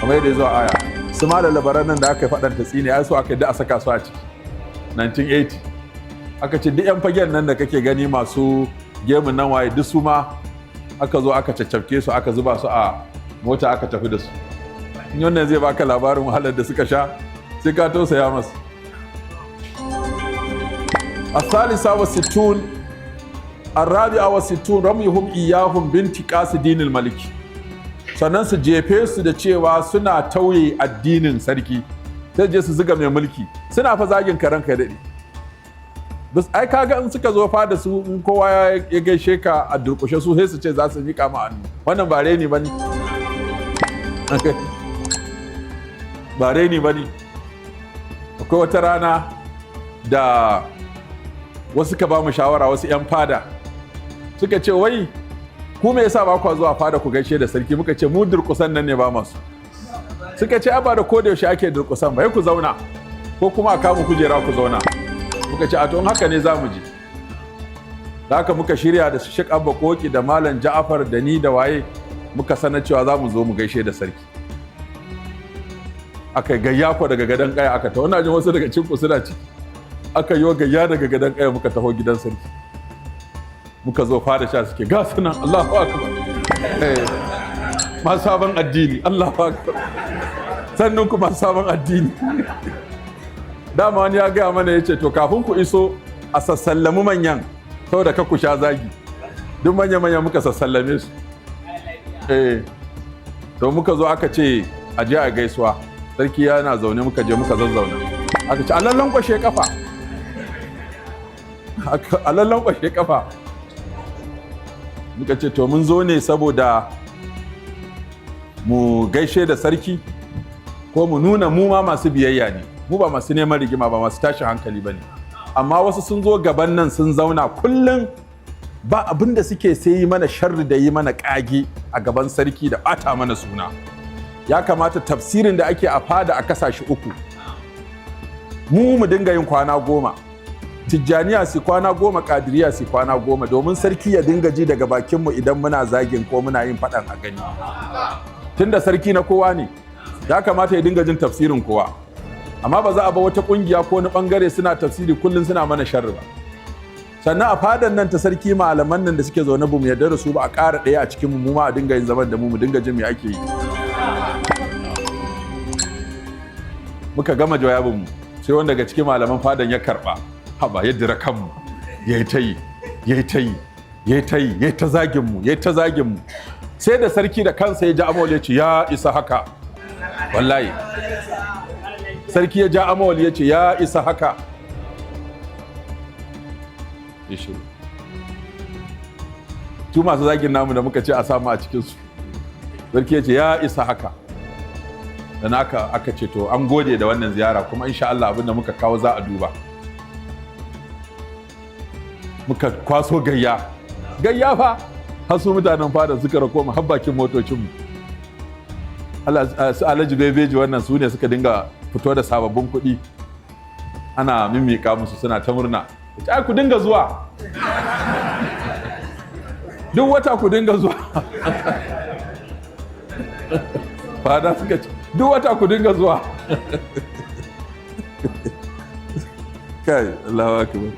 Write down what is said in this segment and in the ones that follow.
kamar yadda ya zo a aya. Su ma da labaran nan da aka faɗan ta tsine ai so aka da a saka su a ciki 1980 aka ce duk yan fagen nan da kake gani masu gemun nan waye duk su ma aka zo aka caccafke su aka zuba su a mota aka tafi da su. In wannan zai baka labarin wahalar da suka sha sai ka tausaya masu. الثالثة والستون الرابعة والستون رميهم إياهم بانتقاص دين الملك. sannan su jefe su da cewa suna tauye addinin sarki sai je su zuga mai mulki suna fa zagin karan kai daɗi. Bas ai kaga in suka zo fa da su in kowa ya gaishe ka a durƙushe su sai su ce za su miƙa ma hannu. Wannan ba reni bane. Ba reni bane. Akwai wata rana da wasu ka ba mu shawara wasu 'yan fada suka ce wai ku me yasa ba ku zuwa fada ku gaishe da sarki? Muka ce mu durƙusan nan ne ba masu. Suka ce ba da koda yaushe ake durƙusan ba ku zauna ko kuma a kama kujera ku zauna. Muka ce a to haka ne za mu je. Da haka muka shirya da Sheikh Abba Koki da Malam Ja'far da ni da waye muka sanar cewa za mu zo mu gaishe da sarki. Aka gayya ko daga gadon kaya aka ta wannan jin wasu daga cikin ku suna ci. Aka yi gayya daga gadon kaya muka taho gidan sarki. Muka zo fada sha suke ga sunan Allahu akbar. Masu sabon addini Allahu akbar. Sannan ku masu sabon addini. Dama wani ya gaya mana ya ce to kafin ku iso a sassallamu manyan saboda ka ku sha zagi. Duk manya-manya muka sassallame su. To muka zo aka ce a je a gaisuwa. Sarki yana zaune muka je muka zazzauna. Aka ce a lallan kwashe kafa. A lallan kwashe kafa. Muka ce to mun zo ne saboda mu gaishe da sarki ko mu nuna mu ma masu biyayya ne. Mu ba masu neman rigima ba masu tashin hankali ba ne. Amma wasu sun zo gaban nan sun zauna kullum ba abin da suke sai yi mana sharri da yi mana ƙage a gaban sarki da ɓata mana suna. Ya kamata tafsirin da ake a fada a kasashe uku. Mu dinga yin kwana 10. Tijjaniya su kwana 10, Kadiriya su kwana 10 domin sarki ya dinga ji daga bakinmu idan muna zagin ko muna yin faɗan a gani. Tunda sarki na kowa ne, ya kamata ya dinga jin tafsirin kowa. Amma ba za a ba wata ƙungiya ko wani ɓangare suna tafsiri kullum suna mana sharri ba. Sannan a fadan nan ta sarki malaman nan da suke zaune ba mu yarda da su ba a ƙara ɗaya a cikin mu ma a dinga yin zaman da mu dinga jin me ake yi. Muka gama jawabinmu sai wanda daga cikin malaman fadan ya karɓa. Haba ya dira kanmu ya yi ta yi ya yi ta yi ya yi ta yi ya yi ta zaginmu ya yi ta zaginmu sai da sarki da kansa ya ja amawal ya ce ya isa haka. Wallahi sarki ya ja amawal ya ce ya isa haka. Ya shiru. Tu masu zagin namu da muka ce a samu a cikinsu. Sarki ya ce ya isa haka. Dan aka ce to an gode da wannan ziyara kuma insha Allah abinda muka kawo za a duba. Muka kwaso gayya fa har su mutanen fada suka rako mu har bakin motocinmu. Su Alhaji Bebeji wannan su ne suka dinga fito da sababbin kuɗi ana mimmiƙa musu suna ta murna. Ai ku dinga zuwa. Duk wata ku dinga zuwa. Fada suka ce duk wata ku dinga zuwa. Kai Allahu akbar.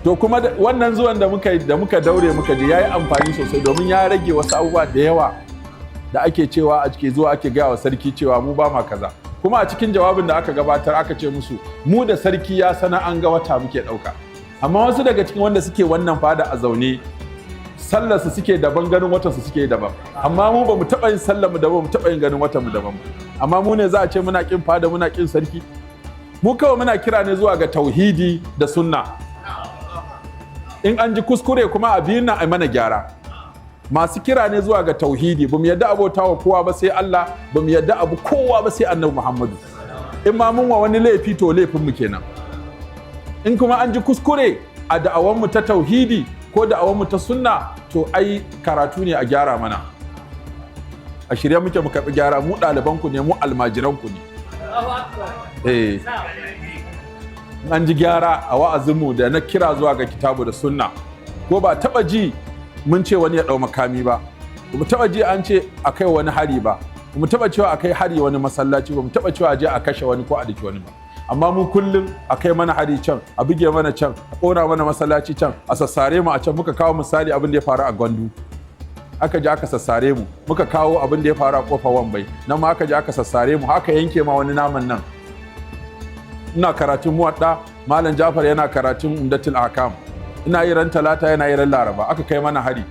To kuma wannan zuwan da muka daure muka je yayi amfani sosai domin ya rage wasu abubuwa da yawa da ake cewa a cikin zuwa ake gaya wa sarki cewa mu ba ma kaza. Kuma a cikin jawabin da aka gabatar aka ce musu mu da sarki ya sana an ga wata muke ɗauka. Amma wasu daga cikin wanda suke wannan fada a zaune sallarsu suke daban ganin watansu suke daban. Amma mu ba mu taɓa yin sallar mu daban mu taɓa yin ganin watan mu daban. Amma mu ne za a ce muna ƙin fada muna ƙin sarki. Mu kawai muna kira ne zuwa ga tauhidi da sunna. In an ji kuskure kuma a biyun nan a mana gyara. Masu kira ne zuwa ga tauhidi, bamu yadda abota wa kowa ba sai Allah, bamu yadda abu kowa ba sai Annabi Muhammadu. In ma mun wa wani laifi to laifin mu kenan. In kuma an ji kuskure a da'awar mu ta tauhidi ko da'awar mu ta sunna to ai karatu ne a gyara mana. A shirye muke mu karɓi gyara, mu ɗaliban ku ne, mu almajiran ku ne. An ji gyara a wa'azinmu da na kira zuwa ga kitabu da sunna ko ba taba ji mun ce wani ya dau makami ba taɓa ji an ce a kai wani hari ba mu taba cewa akai hari wani masallaci ba mu taba cewa je a kashe wani ko a daki wani ba amma mu kullum akai mana hari can a buge mana can a kona mana masallaci can a sassare mu a can. Muka kawo misali abin da ya faru a Gwandu, aka je aka sassare mu. Muka kawo abin da ya faru a Kofar Wambai, nan ma aka je aka sassare mu, haka yanke ma wani naman nan. Ina karatun muwadda, Malam Jafar yana karatun Umdatul Ahkam, ina yi ran Talata yana yi ran Laraba, aka kai mana hari,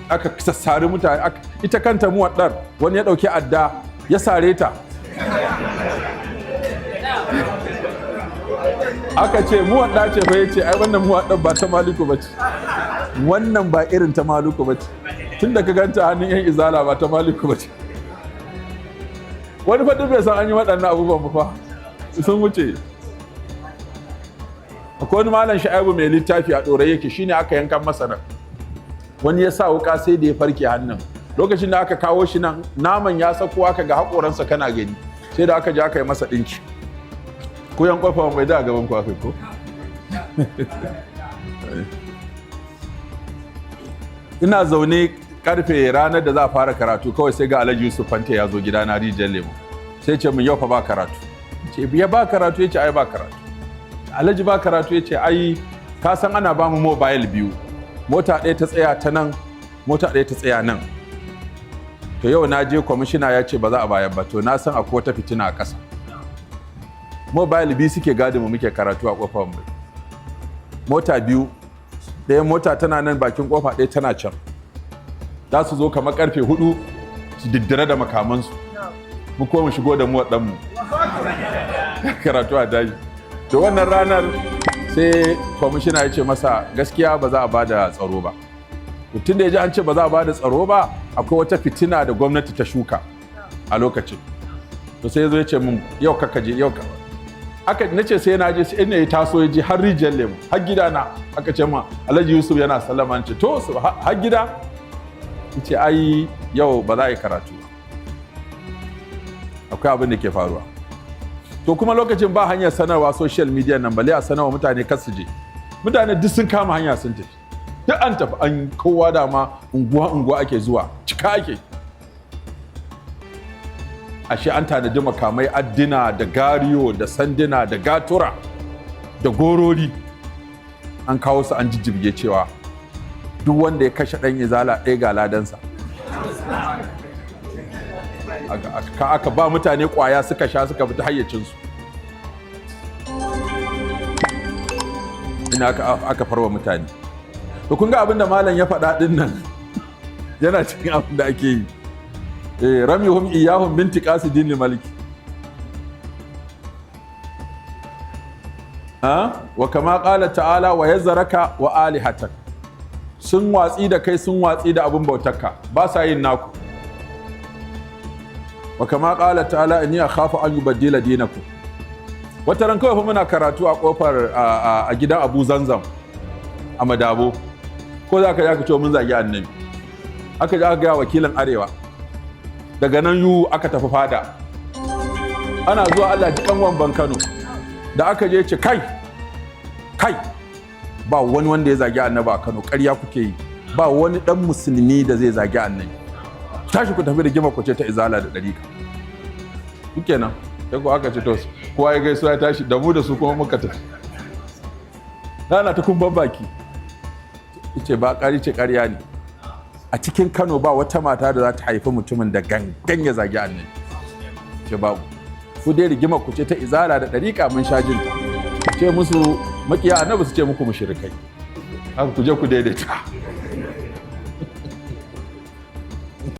aka sassare mutane. Ita kanta muwaddar wani ya dauki adda ya sare ta, aka ce muwadda ce fa, yace ai wannan muwaddar ba ta Maliku bace, wannan ba irin ta Maliku bace, tunda ka ganta hannun yan izala ba ta Maliku bace. Wani fa duk bai san an yi waɗannan abubuwan ba fa, sun wuce. Akwai wani malam Sha'ibu mai littafi a ɗorayi yake, shine aka yankan masa nan, wani ya sa wuka sai da ya farke hannun. Lokacin da aka kawo shi nan, naman ya sako, aka ga haƙoransa kana gani, sai da aka je aka yi masa ɗinki. Ko yan ƙofa bai da gaban ku aka ko? Ina zaune karfe ranar da za a fara karatu, kawai sai ga Alhaji Yusuf Fante ya zo gida na rijiyar lemo, sai ce min yau fa ba karatu. Ce ya ba karatu, ya ce ai ba karatu. Alhaji ba karatu, ya ce ai ka san ana ba mu mobile biyu, mota ɗaya ta tsaya ta nan, mota ɗaya ta tsaya nan. To yau na je kwamishina ya ce ba za a bayar ba, to na san akwai wata fitina a ƙasa. Mobile biyu suke gadi mu muke karatu a ƙofar mu. Mota biyu, ɗaya mota tana nan bakin ƙofa, ɗaya tana can. Za su zo kamar karfe 4 su diddire da makamansu, mu kuma mu shigo da mu waɗanmu karatu a daji. Da wannan ranar sai kwamishina ya ce masa gaskiya ba za a ba da tsaro ba. Tun da ya ji an ce ba za a ba da tsaro ba, akwai wata fitina da gwamnati ta shuka a lokacin. To sai ya zo ya ce min yau kaka je, yau ka. Aka nace sai na je, sai ya taso ya je har rijiyar lemu, har gidana. Aka ce ma Alhaji Yusuf yana sallama, ce to har gida. Ce ai yau ba za a yi karatu ba, akwai abin da ke faruwa. To kuma lokacin ba hanyar sanarwa social media nan, bale a sanarwa mutane kar su je. Mutane duk sun kama hanya sun tafi, duk an tafi, an kowa dama unguwa ake zuwa, cika ake. Ashe an tanadi makamai, addina da gariyo da sanduna da gatura da gorori, an kawo su an jijjibge cewa duk wanda ya kashe ɗan izala ɗaya ga ladansa. Aka ba mutane ƙwaya suka sha suka fita hayyacinsu. Ina aka farwa mutane. To kun ga abin da malam ya faɗa ɗin nan yana cikin abin da ake yi. Ramihum iyahum binti qasidin maliki. Wa kama qala ta'ala wa yazaraka wa alihatak. Sun watsi da kai, sun watsi da abin bautarka, ba sa yin naku. Wa kama qala ta'ala inni akhafu an yubaddila dinakum. Wata ran kawai fa muna karatu a kofar a gidan Abu Zanzam a Madabo, ko za ka ce mun zagi annabi. Aka ji aka ga wakilin Arewa, daga nan yu aka tafi fada. Ana zuwa Allah ji kanwan ban Kano, da aka je ce kai ba wani wanda ya zagi annabi a Kano, ƙarya kuke yi, ba wani ɗan musulmi da zai zagi annabi. Tashi ku tafi da gima ku ce ta izala da ɗarika. Kuke nan, sai ku aka ce to kowa ya gaisuwa ya tashi, da mu da su kuma muka tafi. Rana ta kumban baki. Ce ba ƙarya ne. A cikin Kano ba wata mata da za ta haifi mutumin da gangan ya zagi annabi. Ce babu. Ku dai rigima ku ce ta izala da ɗarika mun sha jin ta. Ce musu makiya annabi, su ce muku mushrikai. Haka ku je ku daidaita.